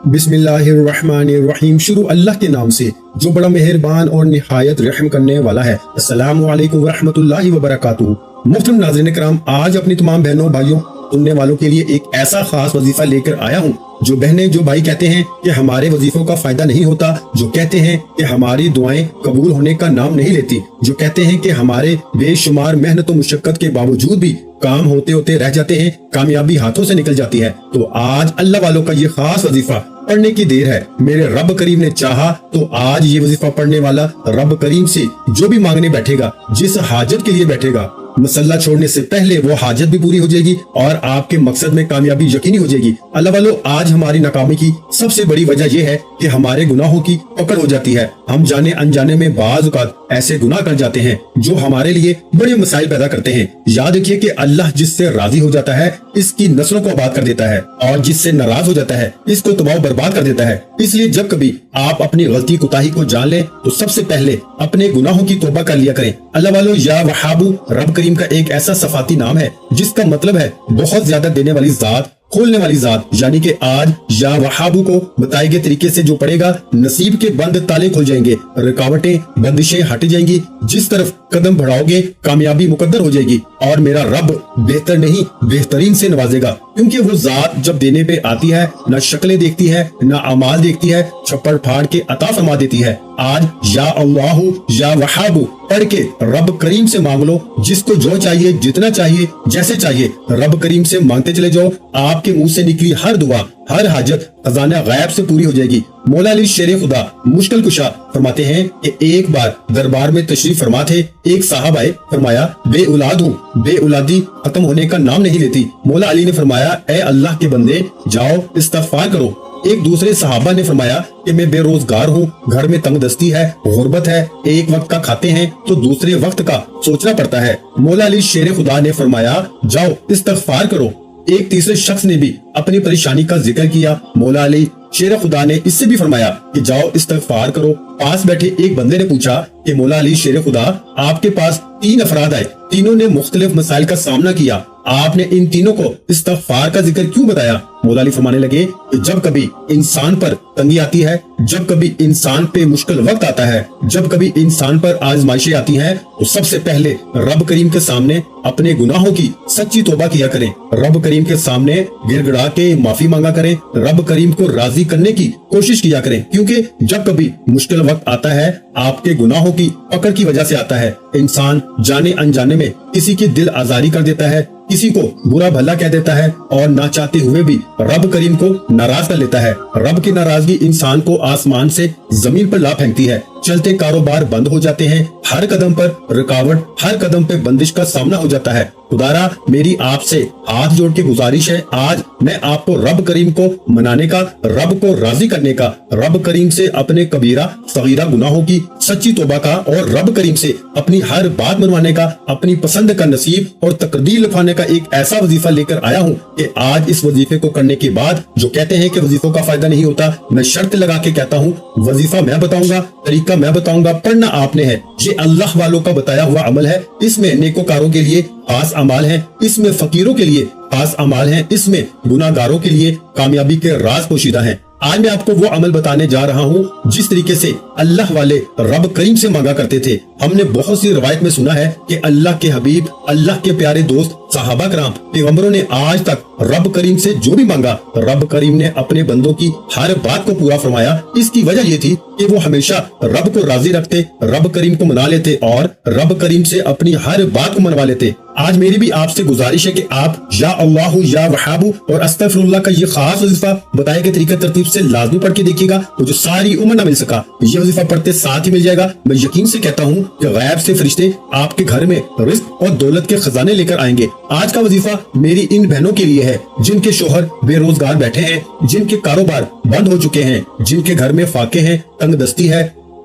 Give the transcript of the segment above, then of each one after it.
बिस्मिल्लाहिर्रहमानिर्रहीम। शुरू अल्लाह के नाम से जो बड़ा मेहरबान और निहायत रहम करने वाला है। अस्सलामु अलैकुम वरहमतुल्लाहि वबरकातुहू। मुहतरम नाज़रीन किराम, आज अपनी तमाम बहनों भाइयों सुनने वालों के लिए एक ऐसा खास वजीफा लेकर आया हूँ। जो बहनें जो भाई कहते हैं कि हमारे वजीफों का फायदा नहीं होता, जो कहते हैं कि हमारी दुआएं कबूल होने का नाम नहीं लेती, जो कहते हैं कि हमारे बेशुमार मेहनत और मुशक्कत के बावजूद भी काम होते होते रह जाते हैं, कामयाबी हाथों से निकल जाती है, तो आज अल्लाह वालों का ये खास वजीफा पढ़ने की देर है। मेरे रब करीम ने चाहा तो आज ये वजीफा पढ़ने वाला रब करीम से जो भी मांगने बैठेगा, जिस हाजत के लिए बैठेगा, मसल्ला छोड़ने से पहले वो हाजत भी पूरी हो जाएगी और आपके मकसद में कामयाबी यकीनी हो जाएगी। अल्लाह वालों, आज हमारी नाकामी की सबसे बड़ी वजह यह है कि हमारे गुनाहों की पकड़ हो जाती है। हम जाने अनजाने में बाज़ औक़ात ऐसे गुनाह कर जाते हैं जो हमारे लिए बड़े मसाइल पैदा करते हैं। याद रखिए कि अल्लाह जिससे राजी हो जाता है इसकी नस्लों को आबाद कर देता है और जिससे नाराज हो जाता है इसको तबाह बर्बाद कर देता है। इसलिए जब कभी आप अपनी गलती कोताही को जान लें तो सबसे पहले अपने गुनाहों की तौबा कर लिया करें। अल्लाह वालों, या वहाबू रब करीम का एक ऐसा सफाती नाम है जिसका मतलब है बहुत ज्यादा देने वाली जात, खोलने वाली जात। यानी कि आज या वहाबू को बताए गए तरीके से जो पढ़ेगा, नसीब के बंद ताले खुल जाएंगे, रुकावटें बंदिशें हट जाएंगी, जिस तरफ कदम बढ़ाओगे कामयाबी मुकद्दर हो जाएगी और मेरा रब बेहतर नहीं बेहतरीन से नवाजेगा। क्योंकि वो जात जब देने पे आती है ना शक्लें देखती है ना अमाल देखती है, छप्पर फाड़ के अता फरमा देती है। आज या अल्लाहु या वहाबू पढ़ के रब करीम से मांग लो, जिसको जो चाहिए, जितना चाहिए, जैसे चाहिए, रब करीम से मांगते चले जाओ। आपके मुंह से निकली हर दुआ, हर हाजत खजाना गैब से पूरी हो जाएगी। मौला अली शेर खुदा मुश्किल कुशा फरमाते हैं कि एक बार दरबार में तशरीफ फरमा थे, एक साहब आए, फरमाया बे औलाद हूँ, बे औलादी खत्म होने का नाम नहीं लेती। मौला अली ने फरमाया, ए अल्लाह के बंदे, जाओ इस्तिग़फ़ार करो। एक दूसरे सहाबा ने फरमाया कि मैं बेरोजगार हूँ, घर में तंगदस्ती है, गुर्बत है, एक वक्त का खाते हैं तो दूसरे वक्त का सोचना पड़ता है। मौला अली शेर खुदा ने फरमाया, जाओ इस्तिग़फ़ार करो। एक तीसरे शख्स ने भी अपनी परेशानी का जिक्र किया। मौला अली शेर खुदा ने इससे भी फरमाया कि जाओ इस्तिग़फ़ार करो। पास बैठे एक बंदे ने पूछा कि मौला अली शेर खुदा, आपके पास 3 अफराद आए, तीनों ने मुख्तलिफ मसाइल का सामना किया, आपने इन तीनों को इस्तिग़फ़ार का जिक्र क्यों बताया? मौला अली फरमाने लगे कि जब कभी इंसान पर तंगी आती है, जब कभी इंसान पे मुश्किल वक्त आता है, जब कभी इंसान पर आजमाइशें आती हैं, तो सबसे पहले रब करीम के सामने अपने गुनाहों की सच्ची तौबा किया करें। रब करीम के सामने गिड़गिड़ा के माफी मांगा करें, रब करीम को राजी करने की कोशिश किया करें। क्योंकि जब कभी मुश्किल वक्त आता है आपके गुनाहों की पकड़ की वजह से आता है। इंसान जाने अनजाने में किसी की दिल आजारी कर देता है, किसी को बुरा भला कह देता है और ना चाहते हुए भी रब करीम को नाराज कर लेता है। रब की नाराजगी इंसान को आसमान से जमीन पर ला फेंकती है। चलते कारोबार बंद हो जाते हैं, हर कदम पर रुकावट, हर कदम पे बंदिश का सामना हो जाता है। खुदारा, मेरी आपसे हाथ जोड़ के गुजारिश है, आज मैं आपको रब करीम को मनाने का, रब को राजी करने का, रब करीम से अपने कबीरा सगीरा गुनाहों की सच्ची तौबा का और रब करीम से अपनी हर बात मनवाने का, अपनी पसंद का नसीब और तकदीर लिखवाने का एक ऐसा वजीफा लेकर आया हूँ कि आज इस वजीफे को करने के बाद जो कहते हैं कि वजीफों का फायदा नहीं होता, मैं शर्त लगा के कहता हूँ, वजीफा मैं बताऊंगा, तरीका मैं बताऊंगा, पढ़ना आपने है। ये अल्लाह वालों का बताया हुआ अमल है। इसमें नेकोकारों के लिए खास अमाल है, इसमें फकीरों के लिए खास अमाल है, इसमें गुनाहगारों के लिए कामयाबी के राज पोशीदा हैं। आज मैं आपको वो अमल बताने जा रहा हूँ जिस तरीके से अल्लाह वाले रब करीम से मांगा करते थे। हमने बहुत सी रवायत में सुना है कि अल्लाह के हबीब, अल्लाह के प्यारे दोस्त सहाबा कराम, पैगंबरों ने आज तक रब करीम से जो भी मांगा, रब करीम ने अपने बंदों की हर बात को पूरा फरमाया। इसकी वजह ये थी कि वो हमेशा रब को राजी रखते, रब करीम को मना लेते और रब करीम से अपनी हर बात को मनवा लेते। आज मेरी भी आपसे गुजारिश है कि आप या अल्लाहु या वहाबू और अस्तगफिरुल्लाह का ये खास वजीफा बताए गए तरीके तरतीब से लाजमी पढ़ के देखिएगा, तो जो सारी उम्र न मिल सका ये वजीफा पढ़ते साथ ही मिल जाएगा। मैं यकीन से कहता हूँ कि गैब से फरिश्ते आपके घर में रिज़्क़ और दौलत के खजाने लेकर आएंगे। आज का वजीफा मेरी इन बहनों के लिए है जिनके शोहर बेरोजगार बैठे हैं, जिनके कारोबार बंद हो चुके हैं, जिनके घर में फाके हैं, तंगदस्ती है,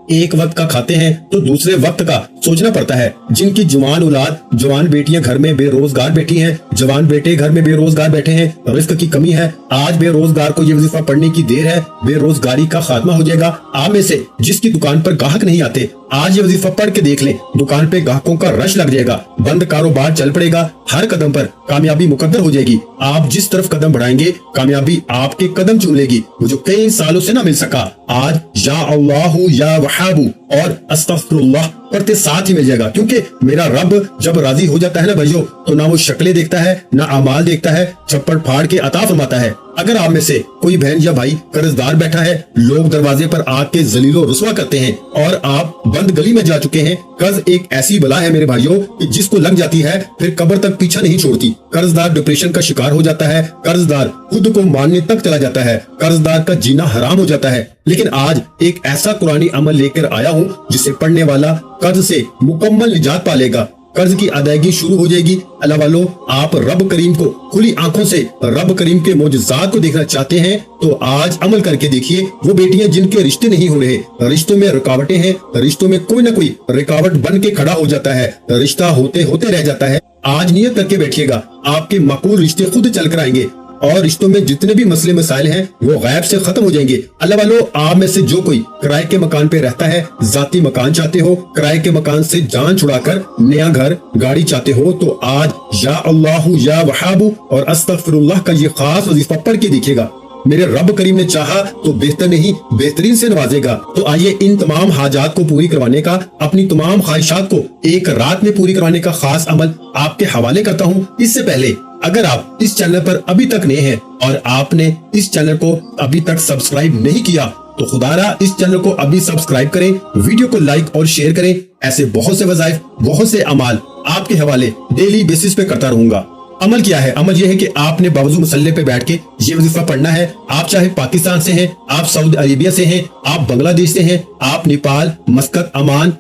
एक वक्त का खाते हैं तो दूसरे वक्त का सोचना पड़ता है। जिनकी जवान औलाद, जवान बेटियां घर में बेरोजगार बैठी हैं, जवान बेटे घर में बेरोजगार बैठे हैं, रिस्क की कमी है, आज बेरोजगार को ये वजीफा पढ़ने की देर है, बेरोजगारी का खात्मा हो जाएगा। आप में से जिसकी दुकान पर ग्राहक नहीं आते, आज ये वजीफा पढ़ के देख लें, दुकान पे ग्राहकों का रश लग जाएगा, बंद कारोबार चल पड़ेगा, हर कदम पर कामयाबी मुकद्दर हो जाएगी। आप जिस तरफ कदम बढ़ाएंगे कामयाबी आपके कदम चूम लेगी। वो जो कई सालों से ना मिल सका, आज या अल्लाहु या वहाबु और अस्तगफिरुल्लाह पढ़ते साथ ही मिल जाएगा। क्योंकि मेरा रब जब राजी हो जाता है ना भाइयों, तो ना वो शक्लें देखता है, ना अमाल देखता है, छप्पड़ फाड़ के अता फरमाता है। अगर आप में से कोई बहन या भाई कर्जदार बैठा है, लोग दरवाजे पर आके जलीलो रुस्वा करते हैं और आप बंद गली में जा चुके हैं। कर्ज एक ऐसी बला है मेरे भाइयों कि जिसको लग जाती है फिर कब्र तक पीछा नहीं छोड़ती। कर्जदार डिप्रेशन का शिकार हो जाता है, कर्जदार खुद को मारने तक चला जाता है, कर्जदार का जीना हराम हो जाता है। लेकिन आज एक ऐसा कुरानी अमल लेकर आया हूँ जिसे पढ़ने वाला कर्ज से मुकम्मल निजात पा लेगा, कर्ज की अदायगी शुरू हो जाएगी। अल्लाह वालों, आप रब करीम को खुली आंखों से रब करीम के मोजज़ात को देखना चाहते हैं तो आज अमल करके देखिए। वो बेटियां जिनके रिश्ते नहीं हो रहे, रिश्तों में रुकावटें हैं, रिश्तों में कोई ना कोई रुकावट बन के खड़ा हो जाता है, रिश्ता होते होते रह जाता है, आज नियत करके बैठिएगा, आपके माकूल रिश्ते खुद चल कर आएंगे और रिश्तों में जितने भी मसले मसाइल हैं वो गैब से खत्म हो जाएंगे। अल्लाह वालों, आप में से जो कोई किराए के मकान पे रहता है, जाती मकान चाहते हो, किराए के मकान से जान छुड़ाकर नया घर गाड़ी चाहते हो, तो आज या अल्लाहु या वहाबु और अस्तगफिरुल्लाह का ये खास वजीफा पढ़ के देखिएगा। मेरे रब करीम ने चाहा तो बेहतर नहीं बेहतरीन से नवाजेगा। तो आइए इन तमाम हाजात को पूरी करवाने का, अपनी तमाम ख्वाहिशात को एक रात में पूरी करवाने का खास अमल आपके हवाले करता हूँ। इससे पहले अगर आप इस चैनल पर अभी तक नए हैं और आपने इस चैनल को अभी तक सब्सक्राइब नहीं किया तो खुदारा इस चैनल को अभी सब्सक्राइब करें, वीडियो को लाइक और शेयर करें। ऐसे बहुत से वज़ाइफ, बहुत से अमाल आपके हवाले डेली बेसिस पे करता रहूंगा। अमल क्या है? अमल यह है कि आपने बावजू मसल्ले पे बैठ के ये वजीफा पढ़ना है। आप चाहे पाकिस्तान से हैं, आप सऊदी अरेबिया से हैं, आप बांग्लादेश से हैं, आप नेपाल, मस्कत, अमान,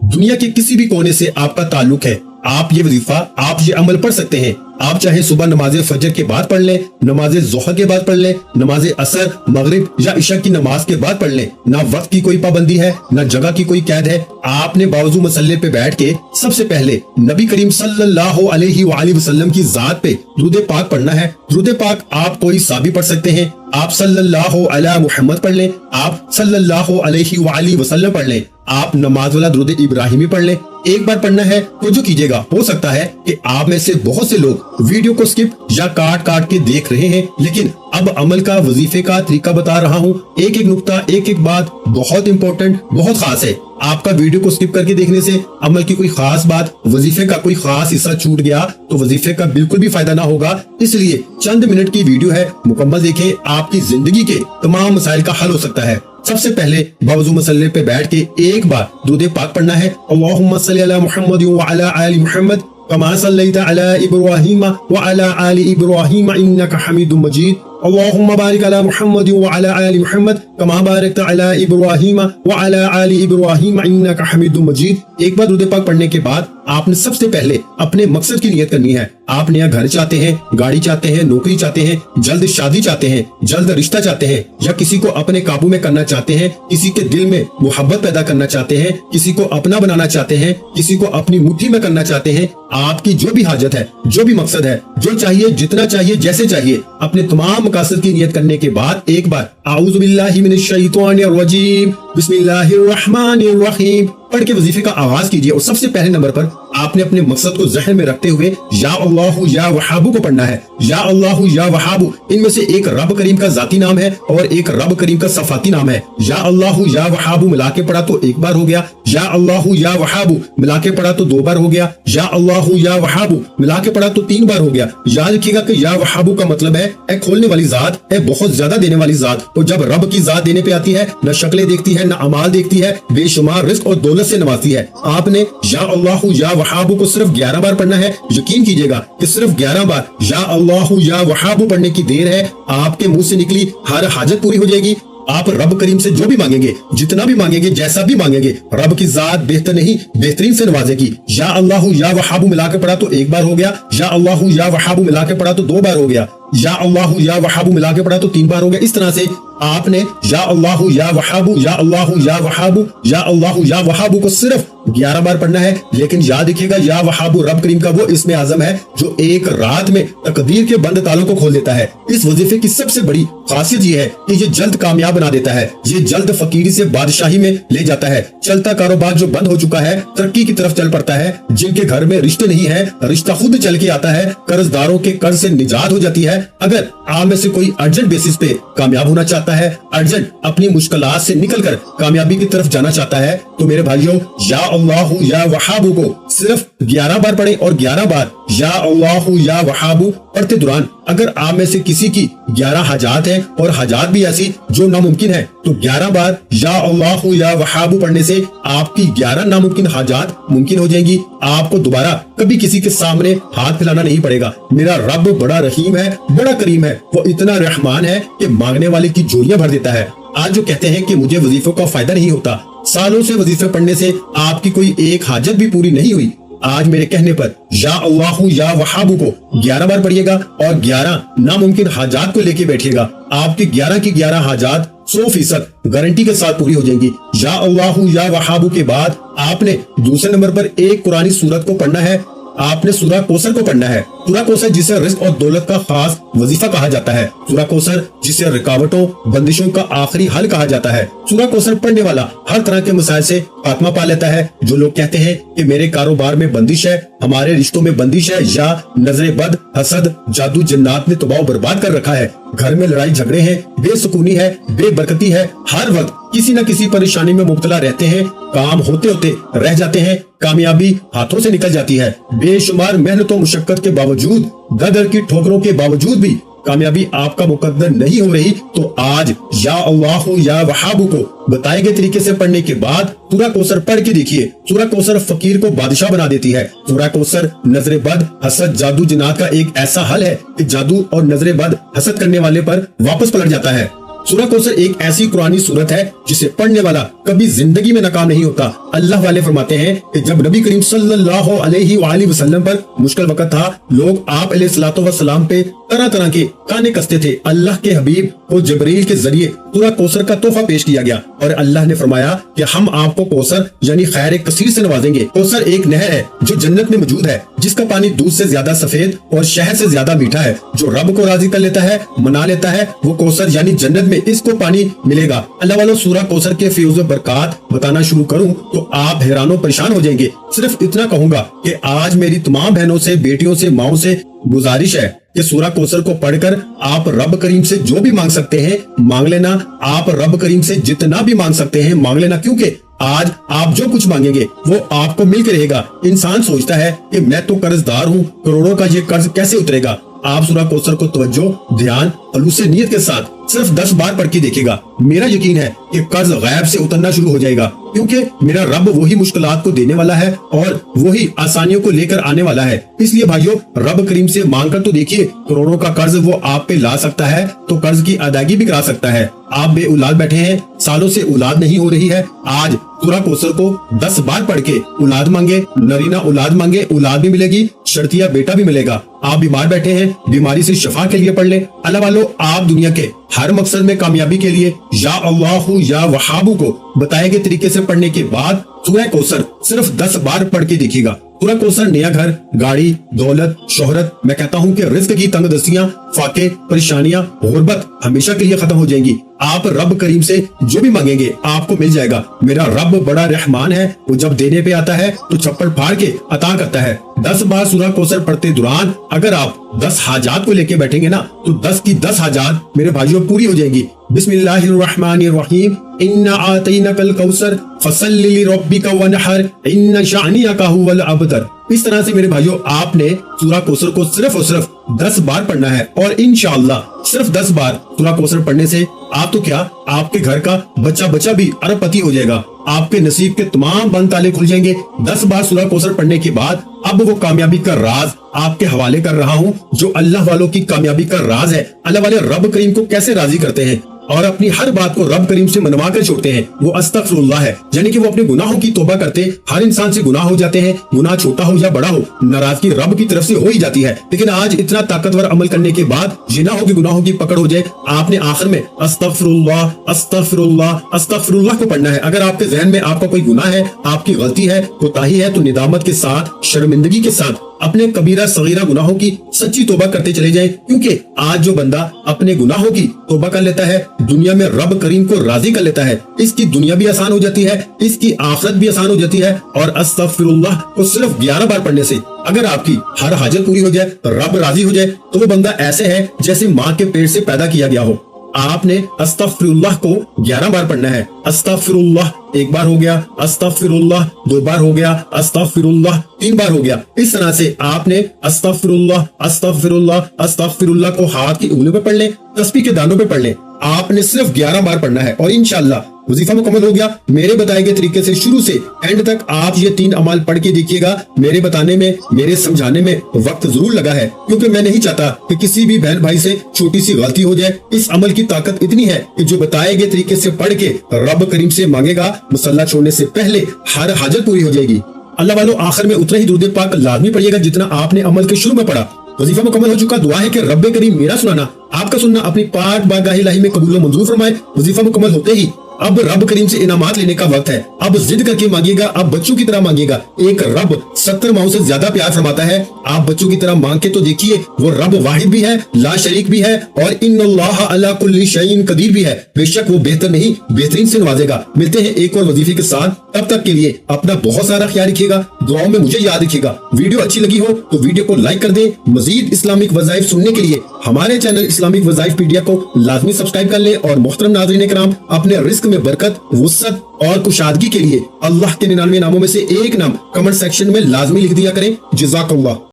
दुनिया के किसी भी कोने से आपका ताल्लुक है, आप ये वजीफा, आप ये अमल पढ़ सकते हैं। आप चाहे सुबह नमाज फजर के बाद पढ़ लें, नमाज ज़ोहर के बाद पढ़ लें, नमाज असर, मगरिब या इशा की नमाज के बाद पढ़ लें। ना वक्त की कोई पाबंदी है, ना जगह की कोई कैद है। आपने बावजू मसल्ले पे बैठ के सबसे पहले नबी करीम सल्लल्लाहु अलैहि वसल्लम की जात पे दुरूद पाक पढ़ना है। दुरूद पाक आप कोई सा भी पढ़ सकते हैं, आप सल्लल्लाहु अला मुहम्मद पढ़ लें, आप सल्लल्लाहु अलैहि वसल्लम पढ़ लें, आप नमाज वाला दुरूद इब्राहिमी पढ़ लें। एक बार पढ़ना है तो जो कीजिएगा, हो सकता है कि आप में से बहुत से लोग वीडियो को स्किप या काट काट के देख रहे हैं, लेकिन अब अमल का वजीफे का तरीका बता रहा हूँ। एक एक नुक्ता, एक एक बात बहुत इंपॉर्टेंट, बहुत खास है। आपका वीडियो को स्किप करके देखने से अमल की कोई खास बात, वजीफे का कोई खास हिस्सा छूट गया तो वजीफे का बिल्कुल भी फायदा ना होगा। इसलिए चंद मिनट की वीडियो है, मुकम्मल देखें, आपकी जिंदगी के तमाम मसाइल का हल हो सकता है। सबसे पहले बावजू मसल्ले पे बैठ के एक बार दुरूद पाक पढ़ना है। अल्लाहुम्मा सल्ली अला मुहम्मद व अला आलि मुहम्मद कमा सल्लैता अला इब्राहीम व अला आलि इब्राहीम इन्नका हमीदुम मजीद। अल्लाहुम्मा बारिक अला मुहम्मद व अला आलि मुहम्मद कमा बारकता अला इब्राहीम व अला आलि इब्राहीम इन्नका हमीदुम मजीद। एक बार दुरूद पाक पढ़ने के बाद आपने सबसे पहले अपने मकसद की नियत करनी है। आप नया घर चाहते हैं, गाड़ी चाहते हैं, नौकरी चाहते हैं, जल्द शादी चाहते हैं, जल्द रिश्ता चाहते हैं, या किसी को अपने काबू में करना चाहते हैं, किसी के दिल में मोहब्बत पैदा करना चाहते हैं, किसी को अपना बनाना चाहते हैं, किसी को अपनी मुट्ठी में करना चाहते हैं। आपकी जो भी हाजत है, जो भी मकसद है, जो चाहिए, जितना चाहिए, जैसे चाहिए, अपने तमाम मकासद की नियत करने के बाद एक बार आऊज़ु बिल्लाहि मिनश शैतानिर रजीम बिस्मिल्लाहिर रहमानिर रहीम पढ़ के वजीफे का आगाज कीजिए। और सबसे पहले नंबर पर आपने अपने मकसद को ज़हन में रखते हुए या अल्लाहु या वहाबु को पढ़ना है। या अल्लाहु या वहाबु, इनमें से एक रब करीम का जाती नाम है और एक रब करीम का सफाती नाम है। या अल्लाहु या वहाबु मिला के पढ़ा तो एक बार हो गया, या अल्लाहु या वहाबु मिला के पढ़ा तो दो बार हो गया, या अल्लाहु या वहाबु मिला के पढ़ा तो तीन बार हो गया। याद रखिएगा कि या वहाबु का मतलब है खोलने वाली जात, है बहुत ज्यादा देने वाली जात। तो जब रब की जात देने पे आती है, न शक्लें देखती है, न अमाल देखती है, बेशुमार रिस्क और दौलत से नवाजती है। आपने या अल्लाहु या वहाबु को सिर्फ 11 बार पढ़ना है। यकीन कीजिएगा कि सिर्फ 11 बार या अल्लाहु या वहाबु पढ़ने की देर है, आपके मुंह से निकली हर हाजत पूरी हो जाएगी। आप रब करीम से जो भी मांगेंगे, जितना भी मांगेंगे, जैसा भी मांगेंगे, रब की जात बेहतर नहीं बेहतरीन से नवाजेगी। या अल्लाहु या वहाबु मिला के पढ़ा तो एक बार हो गया, या अल्लाहु या वहाबु मिला के पढ़ा तो दो बार हो गया, या अल्लाहु या वहाबु मिला के पढ़ा तो तीन बार हो गया। इस तरह से आपने या अल्लाह या वहाबू या अल्लाह या वहाबू या अल्लाह या वहाबू को सिर्फ 11 बार पढ़ना है। लेकिन याद रखिएगा, या वहाबू रब करीम का वो इसमें आजम है जो एक रात में तकदीर के बंद तालों को खोल देता है। इस वजीफे की सबसे बड़ी खासियत ये है कि ये जल्द कामयाब बना देता है, ये जल्द फकीरी से बादशाही में ले जाता है। चलता कारोबार जो बंद हो चुका है तरक्की की तरफ चल पड़ता है। जिनके घर में रिश्ते नहीं है रिश्ता खुद चल के आता है। कर्जदारों के कर्ज से निजात हो जाती है। अगर आप में से कोई अर्जेंट बेसिस पे कामयाब होना चाहता है, अर्जेंट अपनी मुश्किलात से निकलकर कामयाबी की तरफ जाना चाहता है, तो मेरे भाइयों या अल्लाह या वहाबू को सिर्फ 11 बार पढ़े और 11 बार या अल्लाह या वहाबू पढ़ते दौरान अगर आप में से किसी की 11 हाजात है और हाजात भी ऐसी जो नामुमकिन है, तो 11 बार या अल्लाह या वहाबू पढ़ने से आपकी 11 नामुमकिन हाजात मुमकिन हो जाएंगी। आपको दोबारा कभी किसी के सामने हाथ फैलाना नहीं पड़ेगा। मेरा रब बड़ा रहीम है, बड़ा करीम है, वो इतना रहमान है कि मांगने वाले की झोलियां भर देता है। आज जो कहते हैं कि मुझे वजीफों का फायदा नहीं होता, सालों से वजीफे पढ़ने से आपकी कोई एक हाजत भी पूरी नहीं हुई, आज मेरे कहने पर या अल्लाह या वहाबू को 11 बार पढ़िएगा और 11 नामुमकिन हाजात को लेके बैठिएगा। आपकी 11 की 11 हाजात 100% गारंटी के साथ पूरी हो जाएंगी। या अल्लाह या वहाबू के बाद आपने दूसरे नंबर पर एक कुरानी सूरत को पढ़ना है। आपने सूरह कौसर को पढ़ना है। सूरह कौसर जिसे रिस्क और दौलत का खास वजीफा कहा जाता है। सूरह कौसर जिसे रुकावटों बंदिशों का आखिरी हल कहा जाता है। सूरह कौसर पढ़ने वाला हर तरह के मसाइल से खात्मा पा लेता है। जो लोग कहते हैं कि मेरे कारोबार में बंदिश है, हमारे रिश्तों में बंदिश है, या नजरे बद, हसद, जादू, जिन्नात ने तबाह बर्बाद कर रखा है, घर में लड़ाई झगड़े हैं, बेसुकूनी है, बेबरकती है, हर वक्त किसी न किसी परेशानी में मुब्तला रहते हैं, काम होते होते रह जाते हैं, कामयाबी हाथों से निकल जाती है, बेशुमार मेहनतों मुशक्कत के बावजूद, दर की ठोकरों के बावजूद भी कामयाबी आपका मुकद्दर नहीं हो रही, तो आज या अल्लाह या वहाबू को बताए गए तरीके से पढ़ने के बाद सूरह कौसर पढ़ के देखिए। सूरह कौसर फकीर को बादशाह बना देती है। सूरह कौसर नजरे बद, हसद, जादू, जिन्नात का एक ऐसा हल है कि जादू और नजरे बद हसद करने वाले पर वापस पलट जाता है। सूरह कौसर एक ऐसी कुरानी सूरत है जिसे पढ़ने वाला कभी जिंदगी में नाकाम नहीं होता। अल्लाह वाले फरमाते हैं कि जब नबी करीम सल्लल्लाहु अलैहि वसल्लम पर मुश्किल वक्त था, लोग आप अलैहिस्सलातु वस्सलाम पे तरह तरह के ताने कसते थे। अल्लाह के हबीब को जिब्रील के जरिए सूरह कौसर का तोहफा पेश किया गया और अल्लाह ने फरमाया कि हम आपको कौसर यानी खैर कसीर से नवाजेंगे। कौसर एक नहर है जो जन्नत में मौजूद है, जिसका पानी दूध से ज्यादा सफेद और शहद से ज्यादा मीठा है। जो रब को राजी कर लेता है, मना लेता है, वो कौसर यानी जन्नत में इसको पानी मिलेगा। अल्लाह वालों, सूरह कौसर के फ्यूज बरकत बताना शुरू करूं तो आप हैरानो परेशान हो जाएंगे। सिर्फ इतना कहूंगा कि आज मेरी तमाम बहनों से, बेटियों से, माओ से गुजारिश है कि सूरह कौसर को पढ़कर आप रब करीम से जो भी मांग सकते हैं मांग लेना। आप रब करीम से जितना भी मांग सकते हैं मांग लेना, क्योंकि आज आप जो कुछ मांगेंगे वो आपको मिल के रहेगा। इंसान सोचता है कि मैं तो कर्जदार हूँ, करोड़ों का ये कर्ज कैसे उतरेगा। आप सूरह कौसर को तवज्जो, ध्यान, खलूस नीयत के साथ सिर्फ 10 बार पढ़ के देखिएगा। मेरा यकीन है कि कर्ज गैब से उतरना शुरू हो जाएगा, क्योंकि मेरा रब वही मुश्किलात को देने वाला है और वही आसानियों को लेकर आने वाला है। इसलिए भाइयों, रब करीम से मांग कर तो देखिए, करोड़ों का कर्ज वो आप पे ला सकता है तो कर्ज की अदायगी भी करा सकता है। आप बे औलाद बैठे हैं, सालों से औलाद नहीं हो रही है, आज सूरह कौसर को 10 बार पढ़ के औलाद मांगे, नरीना औलाद मांगे, औलाद भी मिलेगी, शर्तिया बेटा भी मिलेगा। आप बीमार बैठे हैं, बीमारी से शफा के लिए पढ़ ले। अल्लाह वालों, आप दुनिया के हर मकसद में कामयाबी के लिए या अल्लाह या वहाबू को बताए गए तरीके से पढ़ने के बाद सूरह कौसर सिर्फ 10 बार पढ़ के देखिएगा। सूरह कौसर नया घर, गाड़ी, दौलत, शोहरत, मैं कहता हूँ कि रिस्क की तंगदस्तियां, फाके, परेशानियां, गुर्बत हमेशा के लिए खत्म हो जाएंगी। आप रब करीम से जो भी मांगेंगे आपको मिल जाएगा। मेरा रब बड़ा रहमान है, वो जब देने पे आता है तो छप्पड़ फाड़ के अता करता है। 10 बार सूरह कौसर पढ़ते दौरान अगर आप 10 हाजात को लेके बैठेंगे ना, तो 10 की 10 हाजात मेरे भाइयों पूरी हो जाएंगी। बिस्मिल्लाहिर्रहमानिर्रहीम, इन्ना आतैनाकल कौसर फसल्लि लिरब्बिका वनहर इन्ना शानियका हुवल अबतर। इस तरह से मेरे भाइयों, आपने सूरह कौसर को सिर्फ और सिर्फ 10 बार पढ़ना है और इंशाअल्लाह सिर्फ 10 बार सूरह कौसर पढ़ने से आप तो क्या, आपके घर का बच्चा बच्चा भी अरबपति हो जाएगा। आपके नसीब के तमाम बंद ताले खुल जाएंगे। 10 बार सूरह कौसर पढ़ने के बाद अब वो कामयाबी का राज आपके हवाले कर रहा हूँ, जो अल्लाह वालों की कामयाबी का राज है। अल्लाह वाले रब करीम को कैसे राजी करते हैं। اور اپنی ہر بات کو رب کریم سے منوا کر چھوڑتے ہیں وہ استغفراللہ ہے، یعنی کہ وہ اپنے گناہوں کی توبہ کرتے ہر انسان سے گناہ ہو جاتے ہیں، گناہ چھوٹا ہو یا بڑا ہو، ناراضگی رب کی طرف سے ہو ہی جاتی ہے۔ لیکن آج اتنا طاقتور عمل کرنے کے بعد یہ نہ ہو کہ گناہوں کی پکڑ ہو جائے، آپ نے آخر میں استغفراللہ استغفراللہ استغفراللہ کو پڑھنا ہے۔ اگر آپ کے ذہن میں آپ کا کوئی گناہ ہے، آپ کی غلطی ہے، کوتاہی ہے، تو ندامت کے ساتھ، شرمندگی کے ساتھ اپنے کبیرہ صغیرہ گناہوں کی سچی توبہ کرتے چلے جائیں، کیونکہ آج جو بندہ اپنے گناہوں کی توبہ کر لیتا ہے، دنیا میں رب کریم کو راضی کر لیتا ہے، اس کی دنیا بھی آسان ہو جاتی ہے، اس کی آخرت بھی آسان ہو جاتی ہے۔ اور استغفراللہ کو صرف 11 بار پڑھنے سے اگر آپ کی ہر حاجت پوری ہو جائے، رب راضی ہو جائے، تو وہ بندہ ایسے ہے جیسے ماں کے پیٹ سے پیدا کیا گیا ہو۔ آپ نے استغفراللہ کو 11 بار پڑھنا ہے۔ استغفراللہ 1 بار ہو گیا، استغفراللہ 2 بار ہو گیا، استغفراللہ 3 بار ہو گیا۔ اس طرح سے آپ نے استغفراللہ استغفراللہ استغفراللہ کو ہاتھ کی انگلیوں پہ پڑھ لیں، تسبیح کے دانوں پہ پڑھ لیں۔ آپ نے صرف 11 بار پڑھنا ہے اور انشاءاللہ وظیفہ مکمل ہو گیا۔ میرے بتائے گئے طریقے سے شروع سے اینڈ تک آپ یہ 3 اعمال پڑھ کے دیکھیے گا۔ میرے بتانے میں، میرے سمجھانے میں وقت ضرور لگا ہے، کیونکہ میں نہیں چاہتا کہ کسی بھی بہن بھائی سے چھوٹی سی غلطی ہو جائے۔ اس عمل کی طاقت اتنی ہے کہ جو بتائے گئے طریقے سے پڑھ کے رب کریم سے مانگے گا، مصلی چھوڑنے سے پہلے ہر حاجت پوری ہو جائے گی۔ اللہ والو، آخر میں اتنا ہی درود پاک لازمی پڑھیے گا جتنا آپ نے عمل کے شروع میں پڑھا۔ وظیفہ مکمل ہو چکا، دعا ہے کہ رب کریم میرا سنانا، آپ کا سننا اپنی پاک بارگاہ الہی میں قبول و منظور فرمائے۔ وظیفہ مکمل ہوتے ہی اب رب کریم سے انعامات لینے کا وقت ہے۔ اب ضد کر کے مانگیے گا، اب بچوں کی طرح مانگیے گا۔ ایک رب 70 ماؤں سے زیادہ پیار فرماتا ہے، آپ بچوں کی طرح مانگ کے تو دیکھیے، وہ رب واحد بھی ہے، لا شریک بھی ہے، اور ان اللہ علی کل شیء قدیر بھی ہے۔ بے شک وہ بہتر نہیں بہترین سے نوازے گا۔ ملتے ہیں ایک اور وظیفے کے ساتھ، تب تک کے لیے اپنا بہت سارا خیال رکھیے گا، دعاؤں میں مجھے یاد رکھیے گا۔ ویڈیو اچھی لگی ہو تو ویڈیو کو لائک کر دیں۔ مزید اسلامک وظائف سننے کے لیے ہمارے چینل اسلامک وظائف پیڈیا کو لازمی سبسکرائب کر لیں۔ اور محترم ناظرین کرام، اپنے رزق میں برکت، وسعت اور کشادگی کے لیے اللہ کے 99 ناموں میں سے ایک نام کمنٹ سیکشن میں لازمی لکھ دیا کریں۔ جزاک اللہ۔